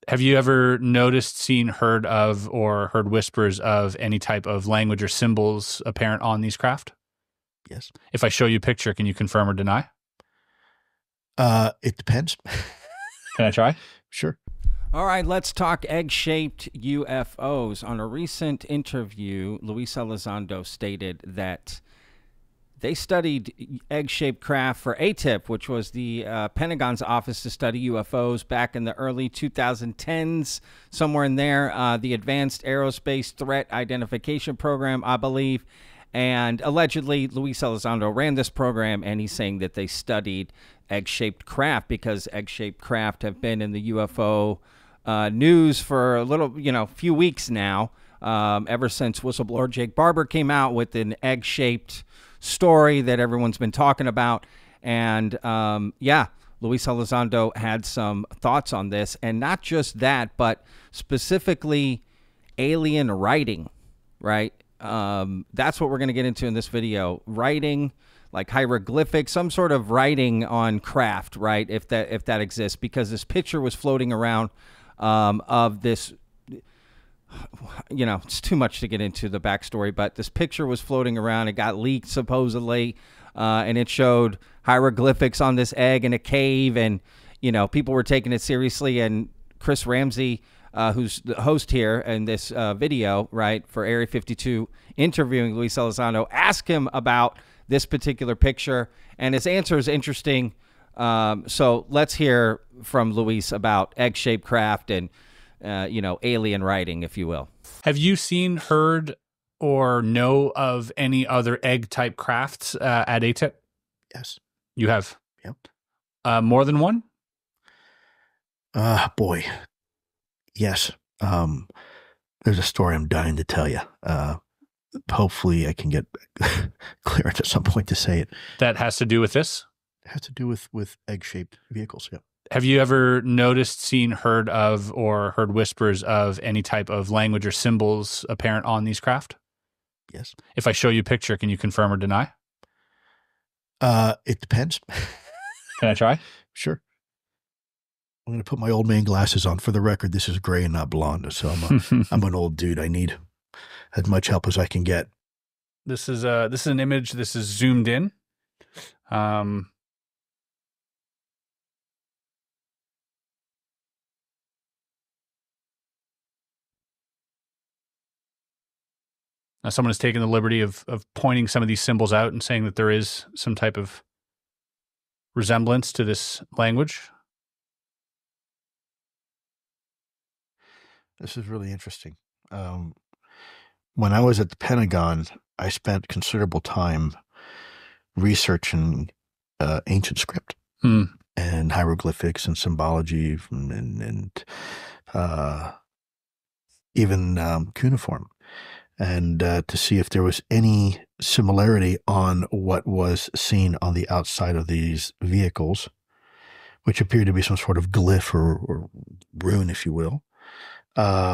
Have you ever noticed, seen, heard of, or heard whispers of any type of language or symbols apparent on these craft? Yes. If I show you a picture, can you confirm or deny? It depends. Can I try? Sure. All right, let's talk egg-shaped UFOs. On a recent interview, Luis Elizondo stated that they studied egg-shaped craft for ATIP, which was the Pentagon's Office to Study UFOs back in the early 2010s, somewhere in there, the Advanced Aerospace Threat Identification Program, I believe. And allegedly, Luis Elizondo ran this program, and he's saying that they studied egg-shaped craft because egg-shaped craft have been in the UFO news for a little, few weeks now, ever since whistleblower Jake Barber came out with an egg-shaped story that everyone's been talking about. And Luis Elizondo had some thoughts on this, and not just that, but specifically alien writing, right? That's what we're going to get into in this video. Writing, like hieroglyphics, some sort of writing on craft, right? If that exists, because this picture was floating around of this, it's too much to get into the backstory, but this picture was floating around. It got leaked supposedly, and it showed hieroglyphics on this egg in a cave, and people were taking it seriously. And Chris Ramsey, who's the host here in this video, right, for Area 52, interviewing Luis Elizondo, asked him about this particular picture, and his answer is interesting. So let's hear from Luis about egg-shaped craft and, alien writing, if you will. Have you seen, heard, or know of any other egg-type crafts at ATIP? Yes. You have? Yep. More than one? Boy. Yes. There's a story I'm dying to tell you. Hopefully I can get clearance at some point to say it. That has to do with this? It has to do with egg-shaped vehicles, yeah. Have you ever noticed, seen, heard of, or heard whispers of any type of language or symbols apparent on these craft? Yes. If I show you a picture, can you confirm or deny? It depends. Can I try? Sure. I'm going to put my old man glasses on. For the record, this is gray and not blonde, so I'm an old dude. I need as much help as I can get. This is an image. This is zoomed in. Now, someone has taken the liberty of pointing some of these symbols out and saying that there is some type of resemblance to this language. This is really interesting. When I was at the Pentagon, I spent considerable time researching ancient script and hieroglyphics and symbology and even cuneiform, and to see if there was any similarity on what was seen on the outside of these vehicles, which appeared to be some sort of glyph or rune, if you will. I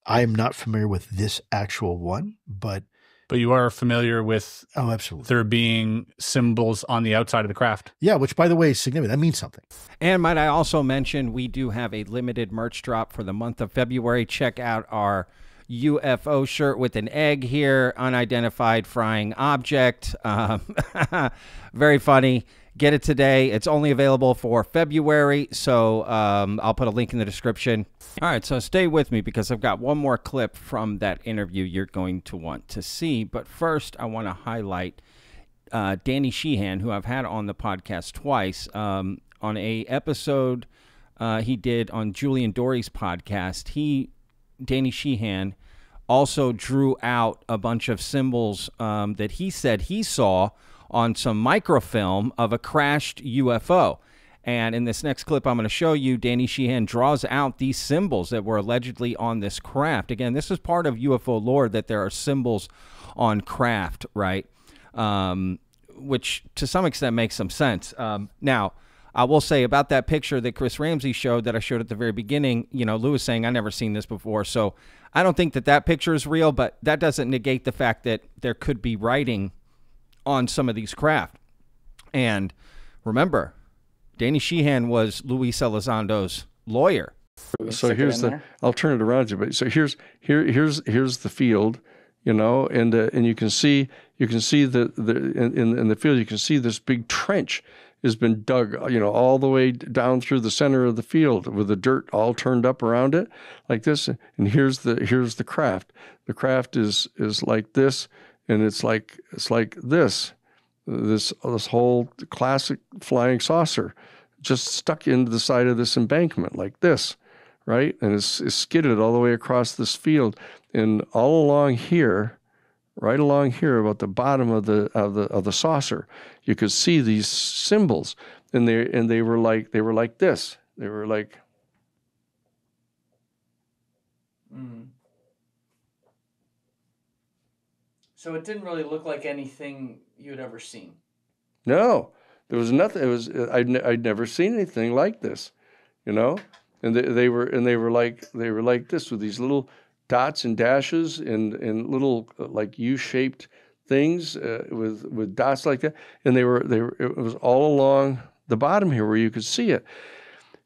am not familiar with this actual one, but you are familiar with absolutely, there being symbols on the outside of the craft. Yeah, which, by the way, is significant. That means something. And might I also mention, we do have a limited merch drop for the month of February. Check out our UFO shirt with an egg here, unidentified flying object. Very funny. Get it today. It's only available for February, so I'll put a link in the description. All right, so stay with me because I've got one more clip from that interview you're going to want to see. But first, I want to highlight Danny Sheehan, who I've had on the podcast twice. On a episode he did on Julian Dory's podcast, Danny Sheehan also drew out a bunch of symbols that he said he saw on some microfilm of a crashed UFO. And in this next clip I'm going to show you, Danny Sheehan draws out these symbols that were allegedly on this craft. Again, this is part of UFO lore, that there are symbols on craft, right? Which to some extent makes some sense. Now, I will say about that picture that Chris Ramsey showed, that I showed at the very beginning, Lewis saying, I never seen this before. So I don't think that picture is real, but that doesn't negate the fact that there could be writing on some of these craft. And remember, Danny Sheehan was Luis Elizondo's lawyer. So here's I'll turn it around you, but so here's the field, you know, and you can see in the field, you can see this big trench has been dug, you know, all the way down through the center of the field with the dirt all turned up around it like this. And here's the craft. The craft is like this, and it's like this whole classic flying saucer just stuck into the side of this embankment like this, right? And it's skidded all the way across this field, and all along here, right along here, about the bottom of the saucer, you could see these symbols, and they were like this. They were like. So it didn't really look like anything you had ever seen. No, there was nothing. It was I'd never seen anything like this, you know. And they were like this, with these little dots and dashes and little like U-shaped things with dots like that. And it was all along the bottom here where you could see it.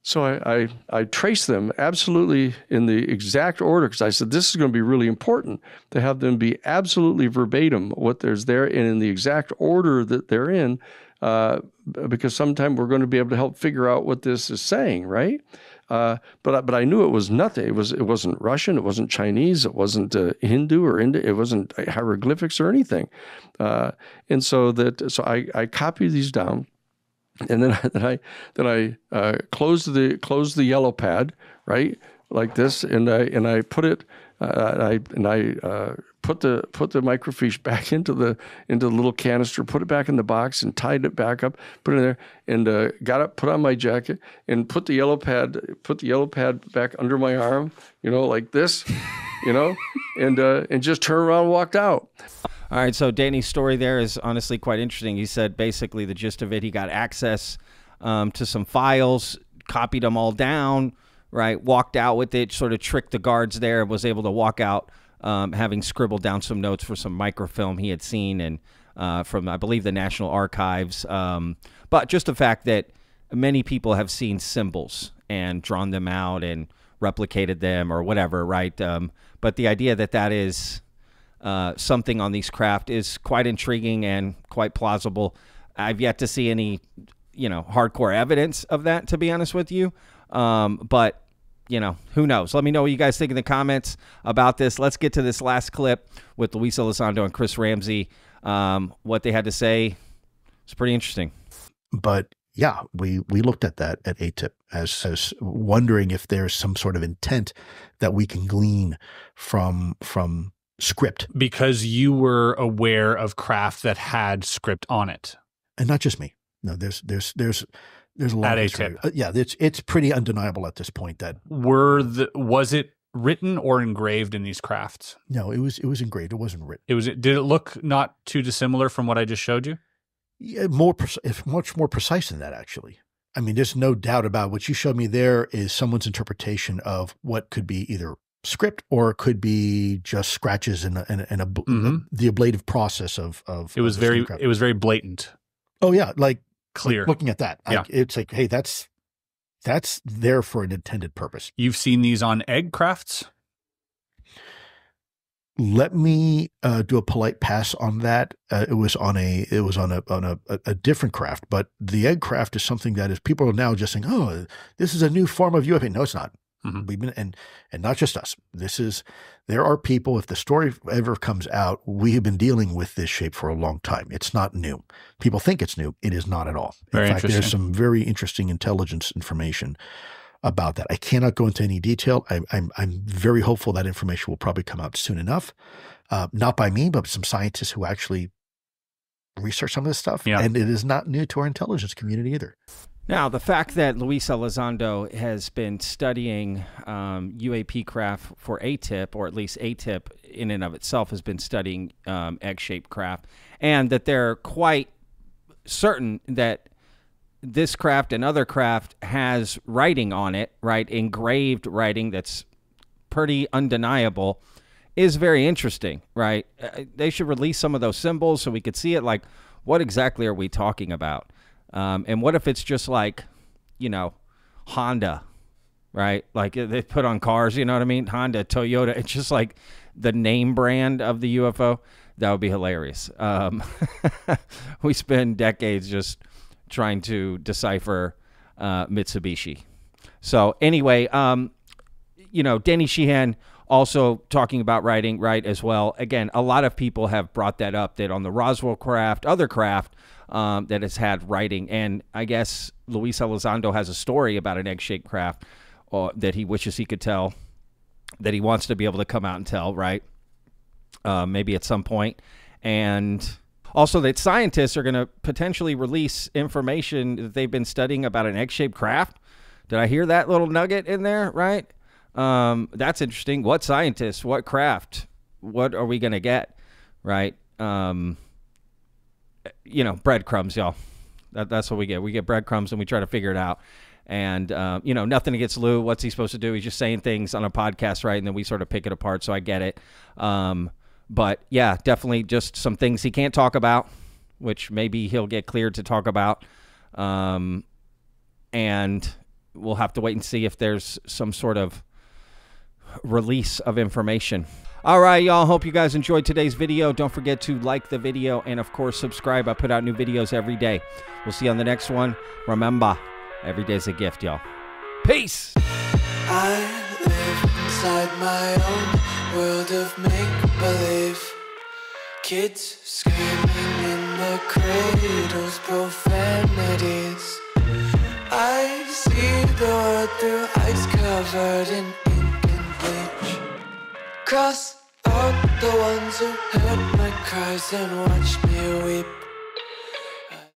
So I traced them absolutely in the exact order, because I said this is going to be really important to have them be absolutely verbatim what there's there and in the exact order that they're in, because sometime we're going to be able to help figure out what this is saying, right? But I knew it was nothing. It wasn't Russian. It wasn't Chinese. It wasn't Hindu or India. It wasn't hieroglyphics or anything. And so I copied these down. And then I closed the yellow pad, right, like this, and I put it put the microfiche back into the little canister, put it back in the box, and tied it back up, put it in there, and got up, put on my jacket, and put the yellow pad back under my arm, you know, like this, you know, and just turned around and walked out. All right, so Danny's story there is honestly quite interesting. He said basically the gist of it, he got access to some files, copied them all down, right, walked out with it, sort of tricked the guards there, was able to walk out having scribbled down some notes for some microfilm he had seen and from, I believe, the National Archives. But just the fact that many people have seen symbols and drawn them out and replicated them or whatever, right? But the idea that is... something on these craft is quite intriguing and quite plausible. I've yet to see any, hardcore evidence of that, to be honest with you. But, who knows? Let me know what you guys think in the comments about this. Let's get to this last clip with Luis Elizondo and Chris Ramsey. What they had to say is pretty interesting. But yeah, we looked at that at ATIP as wondering if there's some sort of intent that we can glean from script, because you were aware of craft that had script on it, and not just me. No, there's a lot of history. Yeah, it's pretty undeniable at this point that was it written or engraved in these crafts? No, it was engraved. It wasn't written. Did it look not too dissimilar from what I just showed you? Yeah, it's much more precise than that, actually. I mean, there's no doubt about what you showed me there is someone's interpretation of what could be either script or it could be just scratches in the ablative process of it was very blatant. Oh yeah, like clear. Looking at that, yeah. It's like, hey, that's there for an intended purpose. You've seen these on egg crafts? Let me do a polite pass on that. It was on a different craft, but the egg craft is something that is people are now just saying, oh, this is a new form of UFO. No, it's not. Mm-hmm. We've been and not just us. There are people. If the story ever comes out, we have been dealing with this shape for a long time. It's not new. People think it's new. It is not at all. In fact, there's some very interesting intelligence information about that. I cannot go into any detail. I'm very hopeful that information will probably come out soon enough. Not by me, but some scientists who actually research some of this stuff. Yeah. And it is not new to our intelligence community either. Now, the fact that Luis Elizondo has been studying UAP craft for ATIP, or at least ATIP in and of itself has been studying egg-shaped craft, and that they're quite certain that this craft and other craft has writing on it, right, engraved writing that's pretty undeniable, is very interesting, right? They should release some of those symbols so we could see it, like, what exactly are we talking about? And what if it's just like, Honda right? Like they put on cars, you know what I mean? Honda, Toyota. It's just like the name brand of the UFO. That would be hilarious. We spend decades just trying to decipher Mitsubishi. So anyway, Denny Sheehan also talking about writing, right, as well. Again, a lot of people have brought that up, that on the Roswell craft, other craft, that has had writing. And I guess Luis Elizondo has a story about an egg-shaped craft that he wishes he could tell, that he wants to be able to come out and tell, right? Maybe at some point. And also that scientists are going to potentially release information that they've been studying about an egg-shaped craft. Did I hear that little nugget in there, right? That's interesting. What scientists, what craft, what are we going to get, right? Breadcrumbs, y'all. That's what we get. We get breadcrumbs and we try to figure it out. And, nothing against Lou. What's he supposed to do? He's just saying things on a podcast, right? And then we sort of pick it apart. So I get it. But yeah, definitely just some things he can't talk about, which maybe he'll get cleared to talk about. And we'll have to wait and see if there's some sort of release of information. All right, y'all. Hope you guys enjoyed today's video. Don't forget to like the video and, of course, subscribe. I put out new videos every day. We'll see you on the next one. Remember, every day's a gift, y'all. Peace. I live inside my own world of make-believe. Kids screaming in the cradles, profanities. I see the world through ice covered in ink and bleach. Cross out the ones who heard my cries and watched me weep.